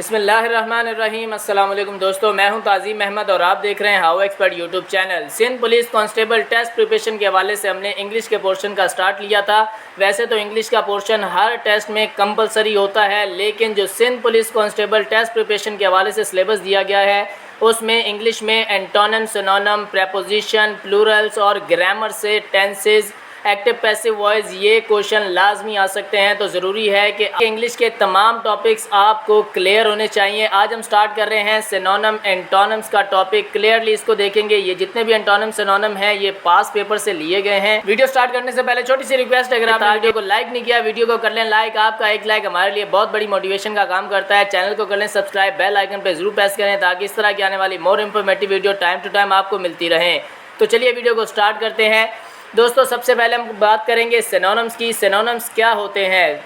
बिस्मिल्लाहिर्रहमानिर्रहीम। अस्सलाम वालेकुम दोस्तों, मैं हूं ताज़ीम अहमद और आप देख रहे हैं how expert YouTube channel. Sindh police constable test preparation के हवाले से हमने इंग्लिश के पोर्शन का स्टार्ट लिया था। वैसे तो इंग्लिश का पोर्शन हर टेस्ट में कंपलसरी होता है, लेकिन जो Sindh police constable test preparation के हवाले से सिलेबस दिया गया है उसमें इंग्लिश में एंटोनिम, सिनोनिम, प्रेपोजिशन, प्लूरल्स और ग्रामर से टेंसेज, एक्टिव पैसिव वॉइस ये क्वेश्चन लाजमी आ सकते हैं। तो ज़रूरी है कि इंग्लिश के तमाम टॉपिक्स आपको क्लियर होने चाहिए। आज हम स्टार्ट कर रहे हैं सिनोनिम एंटोनिम्स का टॉपिक। क्लियरली इसको देखेंगे। ये जितने भी एंटोनिम सिनोनिम हैं ये पास पेपर से लिए गए हैं। वीडियो स्टार्ट करने से पहले छोटी सी रिक्वेस्ट, अगर आपने वीडियो को लाइक नहीं किया वीडियो को कर लें लाइक। आपका एक लाइक हमारे लिए बहुत बड़ी मोटिवेशन का काम करता है। चैनल को कर लें सब्सक्राइब, बेल आइकन पर जरूर प्रेस करें ताकि इस तरह की आने वाली more informative video time to time आपको मिलती रहे। तो चलिए वीडियो को स्टार्ट करते हैं। दोस्तों सबसे पहले हम बात करेंगे सिनोनिम्स की। सिनोनिम्स क्या होते हैं?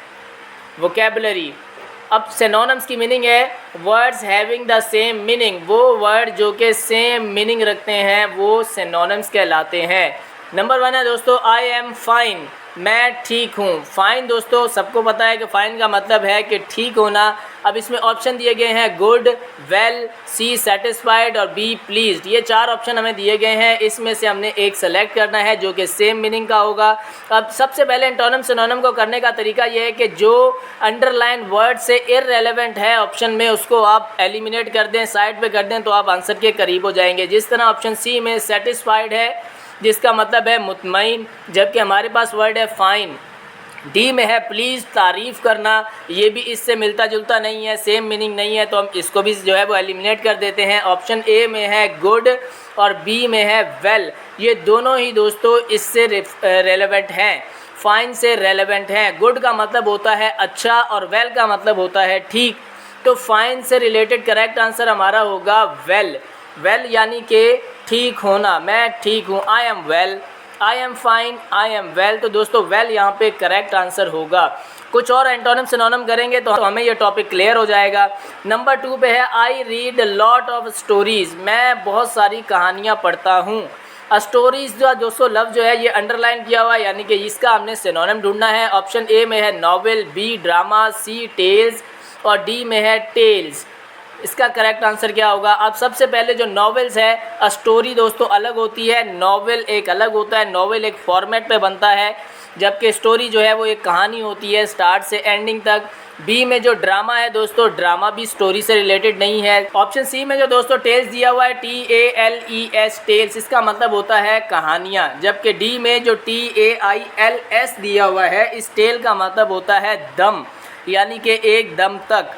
वोकैबुलरी। अब सिनोनिम्स की मीनिंग है words having the same meaning. वो वर्ड जो कि सेम मीनिंग रखते हैं वो सिनोनिम्स कहलाते हैं। नंबर 1 है दोस्तों आई एम फाइन, मैं ठीक हूँ। फाइन दोस्तों सबको पता है कि फ़ाइन का मतलब है कि ठीक होना। अब इसमें ऑप्शन दिए गए हैं गुड, वेल, सी सेटिस्फाइड और बी प्लीज्ड। ये 4 ऑप्शन हमें दिए गए हैं। इसमें से हमने एक सेलेक्ट करना है जो कि सेम मीनिंग का होगा। अब सबसे पहले एंटोनिम सिनोनिम को करने का तरीका ये है कि जो अंडरलाइन वर्ड से इररेलेवेंट है ऑप्शन में उसको आप एलिमिनेट कर दें, साइड पे कर दें, तो आप आंसर के करीब हो जाएंगे। जिस तरह ऑप्शन सी में सेटिस्फाइड है जिसका मतलब है मुतमईन, जबकि हमारे पास वर्ड है फाइन। डी में है प्लीज़, तारीफ़ करना, ये भी इससे मिलता जुलता नहीं है, सेम मीनिंग नहीं है, तो हम इसको भी जो है वो एलिमिनेट कर देते हैं। ऑप्शन ए में है गुड और बी में है वेल। ये दोनों ही दोस्तों इससे रेलेवेंट हैं, फाइन से रेलेवेंट हैं। गुड का मतलब होता है अच्छा और वेल का मतलब होता है ठीक। तो फाइन से रिलेटेड करेक्ट आंसर हमारा होगा वेल। वेल यानी कि ठीक होना, मैं ठीक हूँ। I am well, I am fine, I am well. तो दोस्तों वेल यहाँ पे करेक्ट आंसर होगा। कुछ और एंटोनिम सिनोनिम करेंगे तो हमें ये टॉपिक क्लियर हो जाएगा। नंबर 2 पे है I read lot of stories, मैं बहुत सारी कहानियाँ पढ़ता हूँ। स्टोरीज़ जो दोस्तों लफ्ज़ जो है ये अंडरलाइन किया हुआ है, यानी कि इसका हमने सिनोनिम ढूंढना है। ऑप्शन ए में है नॉवेल, बी ड्रामा, सी टेल्स और डी में है टेल्स। इसका करेक्ट आंसर क्या होगा? अब सबसे पहले जो नॉवेल्स है, स्टोरी दोस्तों अलग होती है, नॉवेल एक अलग होता है। नॉवेल एक फॉर्मेट पे बनता है जबकि स्टोरी जो है वो एक कहानी होती है स्टार्ट से एंडिंग तक। बी में जो ड्रामा है दोस्तों, ड्रामा भी स्टोरी से रिलेटेड नहीं है। ऑप्शन सी में जो दोस्तों टेल्स दिया हुआ है TALES टेल्स, इसका मतलब होता है कहानियाँ। जबकि डी में जो TAILS दिया हुआ है इस टेल का मतलब होता है दम, यानी कि एक दम तक।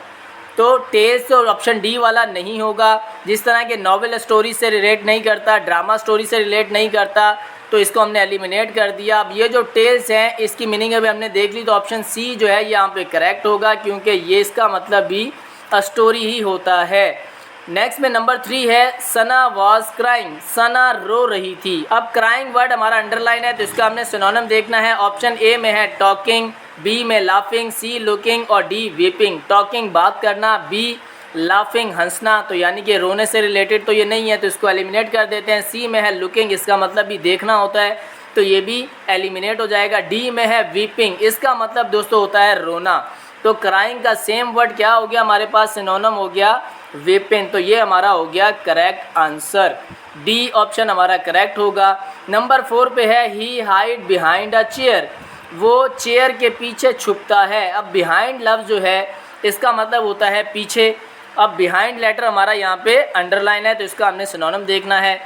तो टेल्स और ऑप्शन डी वाला नहीं होगा। जिस तरह के नॉवेल स्टोरी से रिलेट नहीं करता, ड्रामा स्टोरी से रिलेट नहीं करता, तो इसको हमने एलिमिनेट कर दिया। अब ये जो टेल्स हैं इसकी मीनिंग अभी हमने देख ली, तो ऑप्शन सी जो है यहाँ पे करेक्ट होगा क्योंकि ये इसका मतलब भी स्टोरी ही होता है। नेक्स्ट में नंबर 3 है सना वॉज क्राइंग, सना रो रही थी। अब क्राइंग वर्ड हमारा अंडरलाइन है तो इसका हमने सिनोनिम देखना है। ऑप्शन ए में है टॉकिंग, बी में लाफिंग, सी लुकिंग और डी वीपिंग। टॉकिंग बात करना, बी लाफिंग हंसना, तो यानी कि रोने से रिलेटेड तो ये नहीं है तो इसको एलिमिनेट कर देते हैं। सी में है लुकिंग, इसका मतलब भी देखना होता है तो ये भी एलिमिनेट हो जाएगा। डी में है वीपिंग, इसका मतलब दोस्तों होता है रोना। तो क्राइंग का सेम वर्ड क्या हो गया हमारे पास? सिनोनिम हो गया वीपिंग। तो ये हमारा हो गया करेक्ट आंसर। डी ऑप्शन हमारा करेक्ट होगा। नंबर 4 पे है ही हाइड बिहाइंड अ चेयर, वो चेयर के पीछे छुपता है। अब बिहाइंड लफ्ज़ जो है इसका मतलब होता है पीछे। अब बिहाइंड लेटर हमारा यहाँ पे अंडरलाइन है तो इसका हमने सिनोनिम देखना है।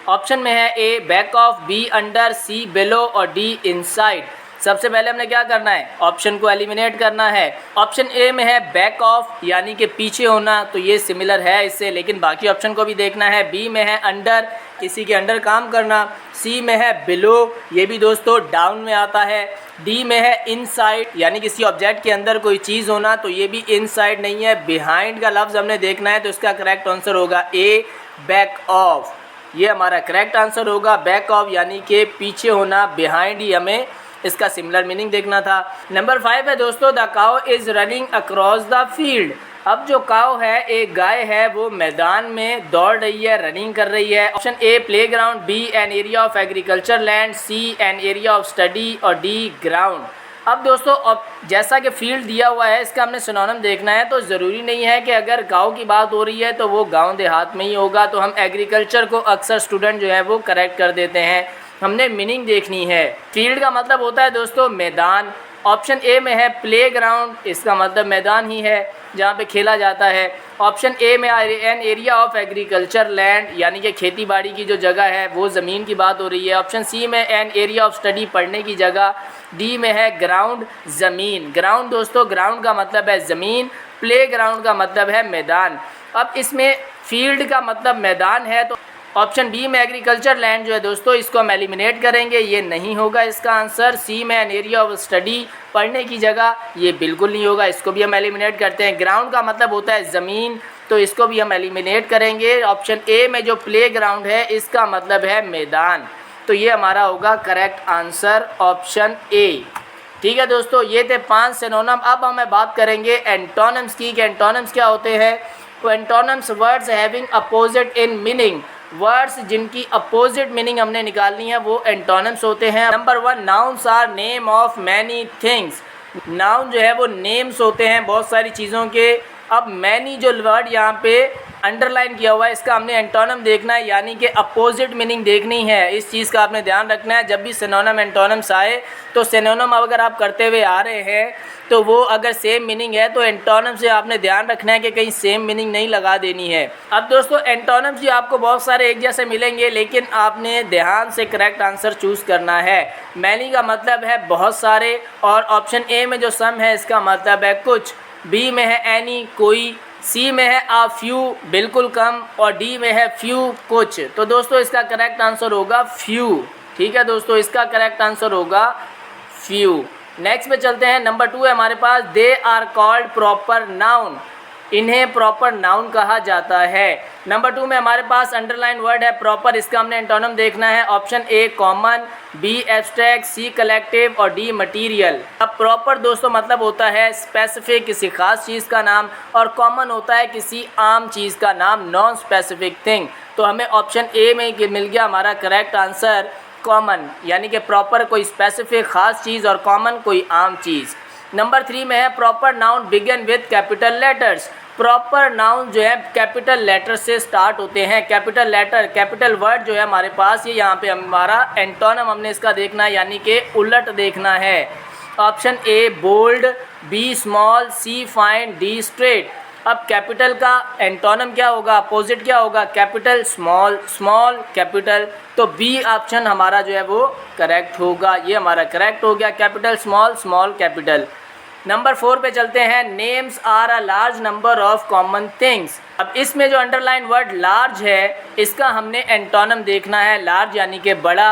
ऑप्शन में है A back off, B under, C below और डी इनसाइड। सबसे पहले हमने क्या करना है? ऑप्शन को एलिमिनेट करना है। ऑप्शन ए में है बैक ऑफ यानी कि पीछे होना, तो ये सिमिलर है इससे, लेकिन बाकी ऑप्शन को भी देखना है। बी में है अंडर, किसी के अंडर काम करना। सी में है बिलो, ये भी दोस्तों डाउन में आता है। डी में है इनसाइड यानी किसी ऑब्जेक्ट के अंदर कोई चीज़ होना, तो ये भी इनसाइड नहीं है। बिहाइंड का लफ्ज़ हमने देखना है तो इसका करेक्ट आंसर होगा ए बैक ऑफ। ये हमारा करेक्ट आंसर होगा बैक ऑफ यानी कि पीछे होना। बिहाइंड ही हमें इसका सिमिलर मीनिंग देखना था। नंबर 5 है दोस्तों the cow is running across the field. अब जो काउ है एक गाय है वो मैदान में दौड़ रही है, रनिंग कर रही है। Option A playground, B an area of agriculture land, C an area of study और डी ग्राउंड। अब दोस्तों, अब जैसा कि फील्ड दिया हुआ है इसका हमने सिनोनिम देखना है, तो ज़रूरी नहीं है कि अगर गांव की बात हो रही है तो वो गांव देहात में ही होगा, तो हम एग्रीकल्चर को अक्सर स्टूडेंट जो है वो करेक्ट कर देते हैं। हमने मीनिंग देखनी है। फील्ड का मतलब होता है दोस्तों मैदान। ऑप्शन ए में है प्ले ग्राउंड, इसका मतलब मैदान ही है जहाँ पे खेला जाता है। ऑप्शन ए में N area of agriculture land, यानी कि खेती बाड़ी की जो जगह है वो ज़मीन की बात हो रही है। ऑप्शन सी में एन एरिया ऑफ स्टडी, पढ़ने की जगह। डी में है ग्राउंड, ज़मीन। ग्राउंड दोस्तों, ग्राउंड का मतलब है ज़मीन, प्ले ग्राउंड का मतलब है मैदान। अब इसमें फील्ड का मतलब मैदान है, तो ऑप्शन बी में एग्रीकल्चर लैंड जो है दोस्तों इसको हम एलिमिनेट करेंगे, ये नहीं होगा इसका आंसर। सी में एन एरिया ऑफ स्टडी, पढ़ने की जगह, ये बिल्कुल नहीं होगा, इसको भी हम एलिमिनेट करते हैं। ग्राउंड का मतलब होता है ज़मीन, तो इसको भी हम एलिमिनेट करेंगे। ऑप्शन ए में जो प्ले ग्राउंड है इसका मतलब है मैदान, तो ये हमारा होगा करेक्ट आंसर ऑप्शन ए। ठीक है दोस्तों, ये थे 5 सिनोनिम। अब हमें बात करेंगे एंटोनिम्स की कि एंटोनिम्स क्या होते हैं। तो antonyms words having opposite in meaning, words जिनकी अपोजिट मीनिंग हमने निकालनी है वो एंटोनिम्स होते हैं। Number 1, nouns are name of many things. Noun जो है वो नेम्स होते हैं बहुत सारी चीज़ों के। अब मैनी जो वर्ड यहाँ पे अंडरलाइन किया हुआ है इसका हमने एंटोनिम देखना है, यानी कि अपोजिट मीनिंग देखनी है। इस चीज़ का आपने ध्यान रखना है, जब भी सिनोनिम एंटोनिम्स आए तो सिनोनिम अगर आप करते हुए आ रहे हैं तो वो अगर सेम मीनिंग है तो एंटोनिम से आपने ध्यान रखना है कि कहीं सेम मीनिंग नहीं लगा देनी है। अब दोस्तों, एंटोनिम्स जी आपको बहुत सारे एक जैसे मिलेंगे, लेकिन आपने ध्यान से करेक्ट आंसर चूज़ करना है। मैनी का मतलब है बहुत सारे, और ऑप्शन ए में जो सम है इसका मतलब है कुछ। बी में है एनी, कोई। सी में है आ फ्यू, बिल्कुल कम। और डी में है फ्यू, कुछ। तो दोस्तों इसका करेक्ट आंसर होगा फ्यू। ठीक है दोस्तों, इसका करेक्ट आंसर होगा फ्यू। नेक्स्ट पे चलते हैं। नंबर 2 है हमारे पास, they are called proper noun, इन्हें प्रॉपर नाउन कहा जाता है। नंबर 2 में हमारे पास अंडरलाइन वर्ड है प्रॉपर, इसका हमने एंटोनिम देखना है। Option A common, B abstract, C collective और डी मटीरियल। अब प्रॉपर दोस्तों मतलब होता है स्पेसिफिक, किसी खास चीज़ का नाम, और कॉमन होता है किसी आम चीज़ का नाम, नॉन स्पेसिफिक थिंग। तो हमें ऑप्शन ए में मिल गया हमारा करेक्ट आंसर कॉमन, यानी कि प्रॉपर कोई स्पेसिफिक खास चीज़ और कॉमन कोई आम चीज़। नंबर 3 में है proper noun begin with capital letters. Proper noun जो है कैपिटल लेटर से स्टार्ट होते हैं। कैपिटल लेटर, कैपिटल वर्ड जो है हमारे पास, ये यहाँ पे हमारा एंटोनिम हमने इसका देखना है, यानी कि उलट देखना है। Option A bold, B small, C fine, D straight. अब कैपिटल का एंटोनिम क्या होगा, अपोजिट क्या होगा, कैपिटल स्मॉल, स्मॉल कैपिटल। तो बी ऑप्शन हमारा जो है वो करेक्ट होगा, ये हमारा करेक्ट हो गया, capital small, small capital. Number 4 पे चलते हैं। Names are a large number of common things. अब इसमें जो अंडरलाइन वर्ड लार्ज है इसका हमने एंटोनिम देखना है, लार्ज यानी कि बड़ा।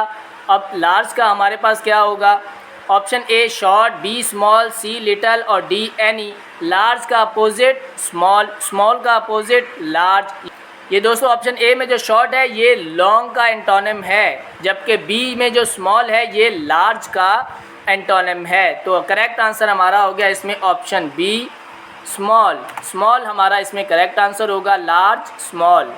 अब लार्ज का हमारे पास क्या होगा, option A short, B small, C little और डी एनी। लार्ज का अपोजिट स्मॉल, स्मॉल का अपोजिट लार्ज। ये दोस्तों ऑप्शन ए में जो शॉर्ट है ये लॉन्ग का एंटोनिम है, जबकि बी में जो स्मॉल है ये लार्ज का एंटोनिम है। तो करेक्ट आंसर हमारा हो गया इसमें ऑप्शन बी स्मॉल। स्मॉल हमारा इसमें करेक्ट आंसर होगा, लार्ज स्मॉल।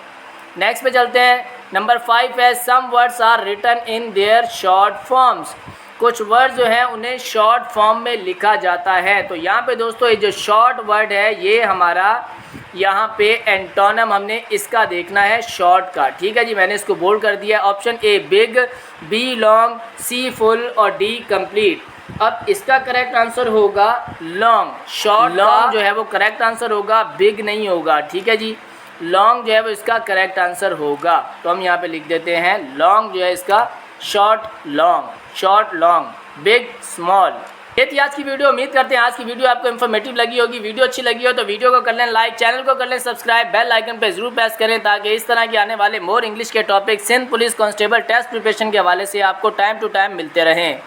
नेक्स्ट पे चलते हैं। नंबर 5 है some words are written in their short forms. कुछ वर्ड जो है उन्हें शॉर्ट फॉर्म में लिखा जाता है। तो यहाँ पे दोस्तों ये जो शॉर्ट वर्ड है ये हमारा यहाँ पे एंटोनिम हमने इसका देखना है शॉर्ट का। ठीक है जी, मैंने इसको बोल्ड कर दिया। Option A big, B long, C full और डी कंप्लीट। अब इसका करेक्ट आंसर होगा लॉन्ग। शॉर्ट लॉन्ग जो है वो करेक्ट आंसर होगा, बिग नहीं होगा। ठीक है जी, लॉन्ग जो है वो इसका करेक्ट आंसर होगा। तो हम यहाँ पे लिख देते हैं लॉन्ग जो है इसका short long, short long, big small. ये थी आज की वीडियो। उम्मीद करते हैं आज की वीडियो आपको इन्फॉर्मेटिव लगी होगी। वीडियो अच्छी लगी हो तो वीडियो को कर लें लाइक, चैनल को कर लें सब्सक्राइब, बेल आइकन पे जरूर प्रेस करें ताकि इस तरह के आने वाले मोर इंग्लिश के topic Sindh police constable test preparation के हवाले से आपको टाइम टू टाइम मिलते रहें।